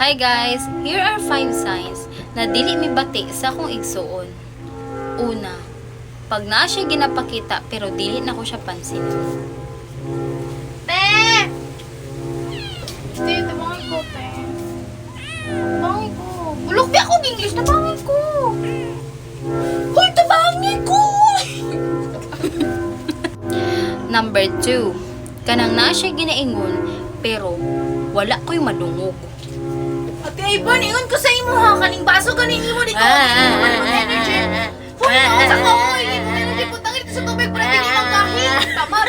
Hi guys! Here are 5 signs na dili mi bati sa akong igsuon. Una, pag naa siya ginapakita pero dili na ko siya pansin. Te! Te, tabangin ko, te. Tabangin ko. Bulok di ako English, tabangin ko. Hoy, tabangin ko! Number 2, kanang naa siya ginaingon pero wala ko'y madungog. Ate Ivan, ingon ko sa imo ha. Kaning baso ganing imo dito. Energy. Hoy, naon sa ko. Energy po tangit sa tubig para dili magkahin. Tamar.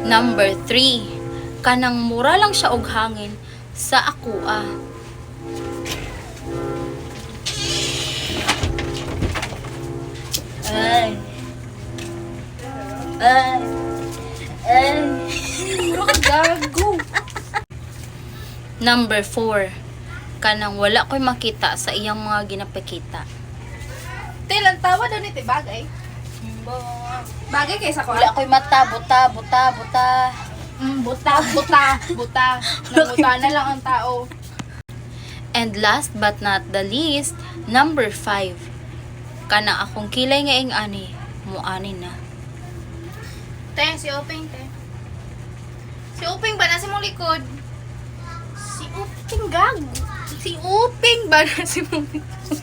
Number 3, kanang mura lang siya og hangin sa ako ah. Ay. Ay. Ay. Mura ka gago. Number 4, kanang wala ko'y makita sa iyang mga ginapakita. Te, lang tawa daw ni te bagay. Bagay kaysa ko. Wala ko'y mata, buta. Buta. Nabuta na lang ang tao. And last but not the least, number 5, kanang akong kilay nga ing ani, muani na. Te, si Openg, te. Si Openg ba na si mong likod? Si Openg, gago. Si Openg ba na si mong likod?